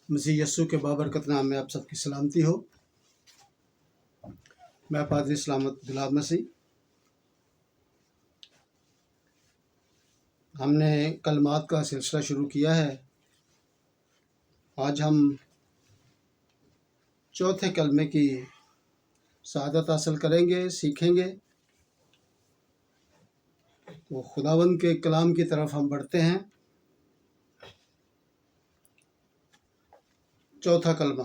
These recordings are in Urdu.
مسیح یسوع کے بابرکت نام میں آپ سب کی سلامتی ہو۔ میں پادری سلامت گلاب مسیح۔ ہم نے کلمات کا سلسلہ شروع کیا ہے۔ آج ہم چوتھے کلمے کی سعادت حاصل کریں گے، سیکھیں گے۔ تو خداوند کے کلام کی طرف ہم بڑھتے ہیں۔ چوتھا کلمہ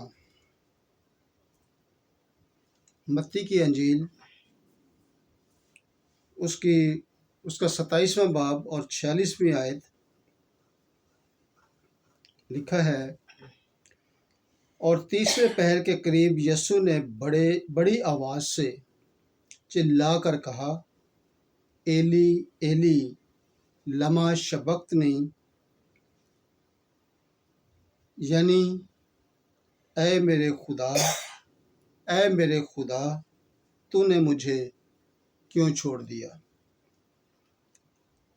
متی کی انجیل، اس کا 27واں باب اور 46ویں آیت لکھا ہے، اور تیسرے پہر کے قریب یسوع نے بڑی آواز سے چلا کر کہا، ایلی ایلی لما شبقتنی، یعنی اے میرے خدا تو نے مجھے کیوں چھوڑ دیا۔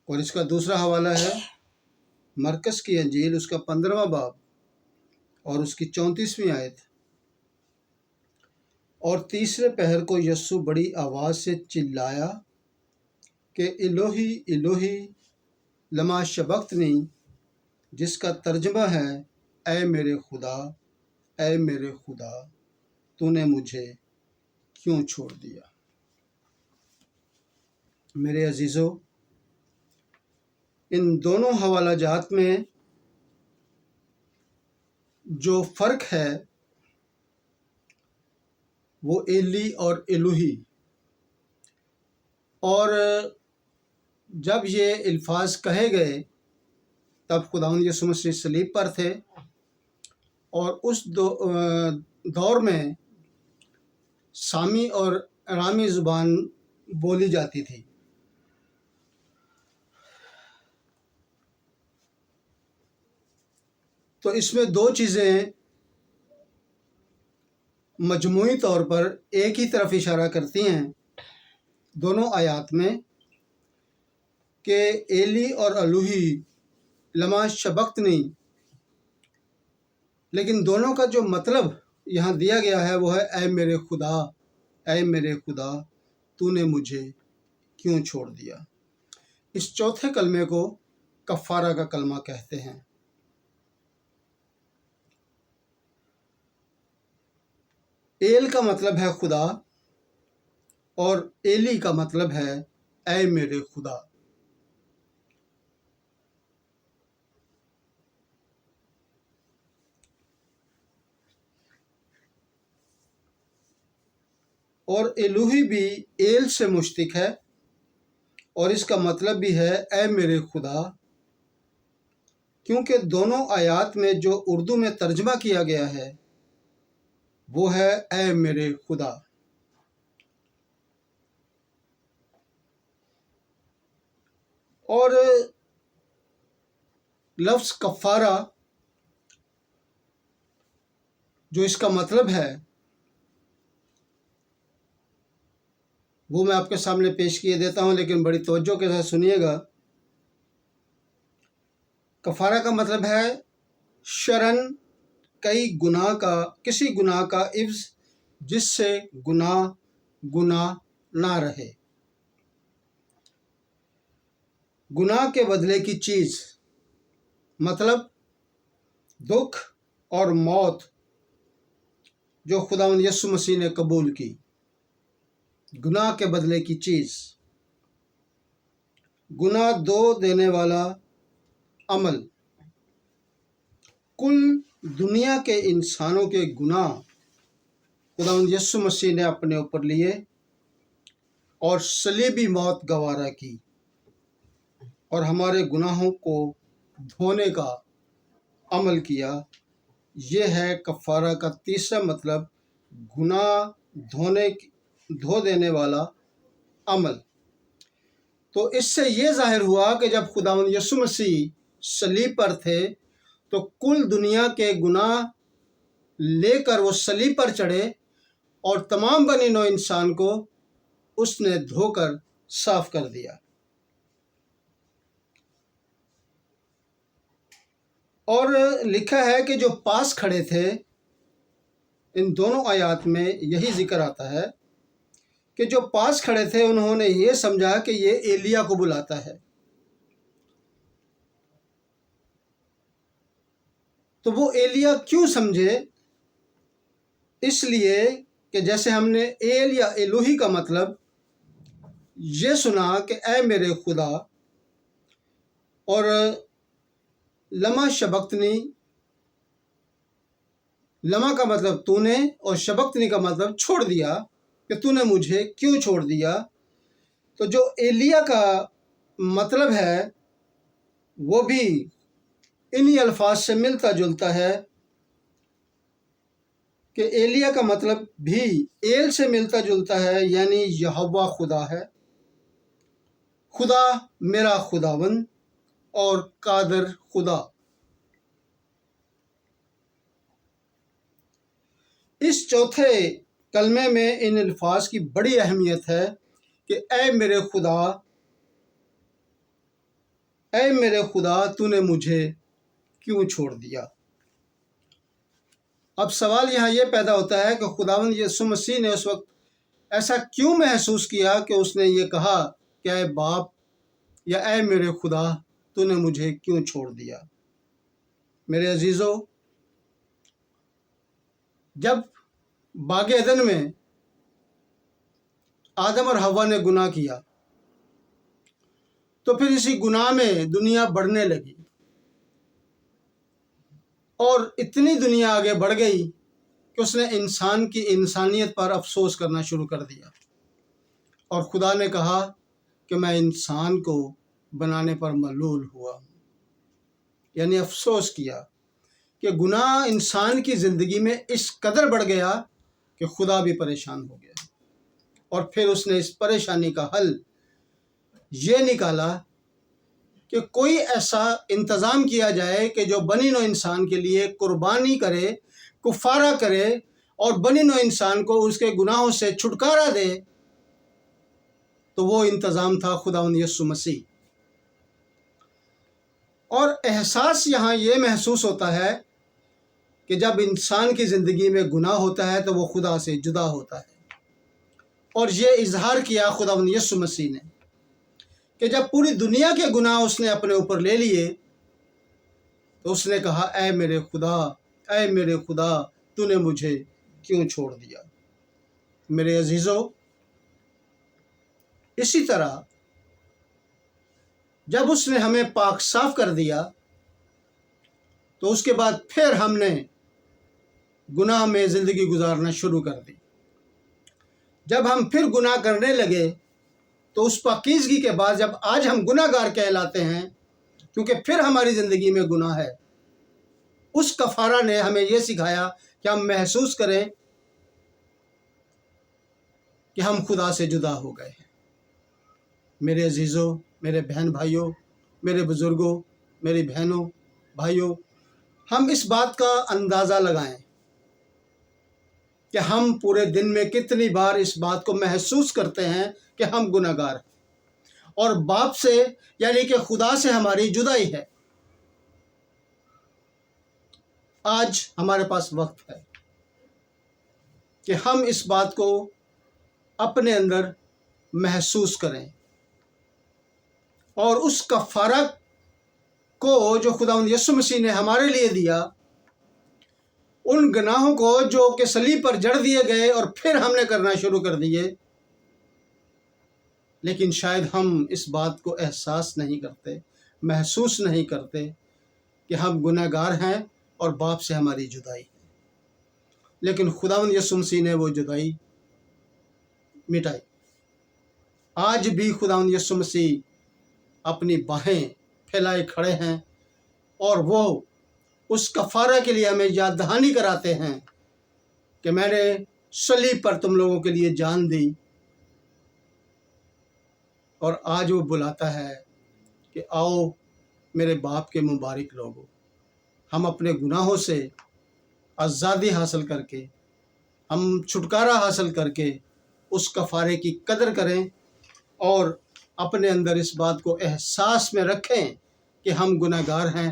اور اس کا دوسرا حوالہ ہے مرکز کی انجیل، اس کا 15واں باب اور اس کی 34ویں آیت، اور تیسرے پہر کو یسوع بڑی آواز سے چلایا کہ الوہی الوہی لما شبقتنی، جس کا ترجمہ ہے اے میرے خدا تو نے مجھے کیوں چھوڑ دیا۔ میرے عزیزو، ان دونوں حوالہ جات میں جو فرق ہے وہ ایلی اور الوہی، اور جب یہ الفاظ کہے گئے تب خداوند یسوع مسیح صلیب پر تھے، اور اس دور میں سامی اور ارامی زبان بولی جاتی تھی۔ تو اس میں دو چیزیں مجموعی طور پر ایک ہی طرف اشارہ کرتی ہیں دونوں آیات میں، کہ ایلی اور الوہی لما شبقتنی، لیکن دونوں کا جو مطلب یہاں دیا گیا ہے وہ ہے اے میرے خدا تو نے مجھے کیوں چھوڑ دیا۔ اس چوتھے کلمے کو کفارہ کا کلمہ کہتے ہیں۔ ایل کا مطلب ہے خدا، اور ایلی کا مطلب ہے اے میرے خدا۔ اور الوہی بھی ایل سے مشتق ہے، اور اس کا مطلب بھی ہے اے میرے خدا، کیونکہ دونوں آیات میں جو اردو میں ترجمہ کیا گیا ہے وہ ہے اے میرے خدا۔ اور لفظ کفارہ جو اس کا مطلب ہے وہ میں آپ کے سامنے پیش کیے دیتا ہوں، لیکن بڑی توجہ کے ساتھ سنیے گا۔ کفارہ کا مطلب ہے شرعاً کسی گناہ کا عوض، جس سے گناہ نہ رہے۔ گناہ کے بدلے کی چیز، مطلب دکھ اور موت جو خداوند یسوع مسیح نے قبول کی۔ گناہ کے بدلے کی چیز، گناہ دھو دینے والا عمل۔ کل دنیا کے انسانوں کے گناہ خداوند یسوع مسیح نے اپنے اوپر لیے اور صلیبی موت گوارا کی، اور ہمارے گناہوں کو دھونے کا عمل کیا۔ یہ ہے کفارہ کا تیسرا مطلب، گناہ دھو دینے والا عمل۔ تو اس سے یہ ظاہر ہوا کہ جب خداوند یسوع مسیح صلیب پر تھے تو کل دنیا کے گناہ لے کر وہ صلیب پر چڑھے، اور تمام بنی نوع انسان کو اس نے دھو کر صاف کر دیا۔ اور لکھا ہے کہ جو پاس کھڑے تھے، ان دونوں آیات میں یہی ذکر آتا ہے کہ جو پاس کھڑے تھے انہوں نے یہ سمجھا کہ یہ ایلیا کو بلاتا ہے۔ تو وہ ایلیا کیوں سمجھے؟ اس لیے کہ جیسے ہم نے ایل یا الوہی کا مطلب یہ سنا کہ اے میرے خدا، اور لما شبقتنی، لما کا مطلب تو نے اور شبقتنی کا مطلب چھوڑ دیا، کہ تو نے مجھے کیوں چھوڑ دیا۔ تو جو ایلیا کا مطلب ہے وہ بھی انہی الفاظ سے ملتا جلتا ہے، کہ ایلیا کا مطلب بھی ایل سے ملتا جلتا ہے، یعنی یہوہ خدا ہے، خدا میرا خداوند اور قادر خدا۔ اس چوتھے کلمے میں ان الفاظ کی بڑی اہمیت ہے کہ اے میرے خدا، اے میرے خدا، تو نے مجھے کیوں چھوڑ دیا۔ اب سوال یہاں یہ پیدا ہوتا ہے کہ خداوند یسوع مسیح نے اس وقت ایسا کیوں محسوس کیا کہ اس نے یہ کہا کہ اے باپ یا اے میرے خدا، تو نے مجھے کیوں چھوڑ دیا۔ میرے عزیزو، جب باغ عدن میں آدم اور حوا نے گناہ کیا تو پھر اسی گناہ میں دنیا بڑھنے لگی، اور اتنی دنیا آگے بڑھ گئی کہ اس نے انسان کی انسانیت پر افسوس کرنا شروع کر دیا، اور خدا نے کہا کہ میں انسان کو بنانے پر ملول ہوا ہوں، یعنی افسوس کیا کہ گناہ انسان کی زندگی میں اس قدر بڑھ گیا کہ خدا بھی پریشان ہو گیا۔ اور پھر اس نے اس پریشانی کا حل یہ نکالا کہ کوئی ایسا انتظام کیا جائے کہ جو بنی نوع انسان کے لیے قربانی کرے، کفارہ کرے، اور بنی نوع انسان کو اس کے گناہوں سے چھٹکارا دے۔ تو وہ انتظام تھا خداوند یسوع مسیح۔ اور احساس یہاں یہ محسوس ہوتا ہے کہ جب انسان کی زندگی میں گناہ ہوتا ہے تو وہ خدا سے جدا ہوتا ہے، اور یہ اظہار کیا خداوند یسوع مسیح نے کہ جب پوری دنیا کے گناہ اس نے اپنے اوپر لے لیے تو اس نے کہا اے میرے خدا، اے میرے خدا، تو نے مجھے کیوں چھوڑ دیا۔ میرے عزیزو، اسی طرح جب اس نے ہمیں پاک صاف کر دیا تو اس کے بعد پھر ہم نے گناہ میں زندگی گزارنا شروع کر دی۔ جب ہم پھر گناہ کرنے لگے تو اس پاکیزگی کے بعد جب آج ہم گناہ گار کہلاتے ہیں، کیونکہ پھر ہماری زندگی میں گناہ ہے، اس کفارہ نے ہمیں یہ سکھایا کہ ہم محسوس کریں کہ ہم خدا سے جدا ہو گئے ہیں۔ میرے عزیزوں، میرے بہن بھائیوں، میرے بزرگوں، میری بہنوں، بھائیوں، ہم اس بات کا اندازہ لگائیں کہ ہم پورے دن میں کتنی بار اس بات کو محسوس کرتے ہیں کہ ہم گناہ گار ہیں، اور باپ سے یعنی کہ خدا سے ہماری جدائی ہے۔ آج ہمارے پاس وقت ہے کہ ہم اس بات کو اپنے اندر محسوس کریں، اور اس کفارہ کو جو خداوند یسوع مسیح نے ہمارے لیے دیا، ان گناہوں کو جو کہ صلیب پر جڑ دیے گئے اور پھر ہم نے کرنا شروع کر دیے، لیکن شاید ہم اس بات کو احساس نہیں کرتے، محسوس نہیں کرتے کہ ہم گناہ گار ہیں اور باپ سے ہماری جدائی ہے۔ لیکن خداوند یسوع مسیح نے وہ جدائی مٹائی۔ آج بھی خداوند یسوع مسیح اپنی باہیں پھیلائے کھڑے ہیں، اور وہ اس کفارہ کے لیے ہمیں یاد دہانی کراتے ہیں کہ میں نے صلیب پر تم لوگوں کے لیے جان دی، اور آج وہ بلاتا ہے کہ آؤ میرے باپ کے مبارک لوگو، ہم اپنے گناہوں سے آزادی حاصل کر کے، ہم چھٹکارا حاصل کر کے اس کفارے کی قدر کریں، اور اپنے اندر اس بات کو احساس میں رکھیں کہ ہم گناہ گار ہیں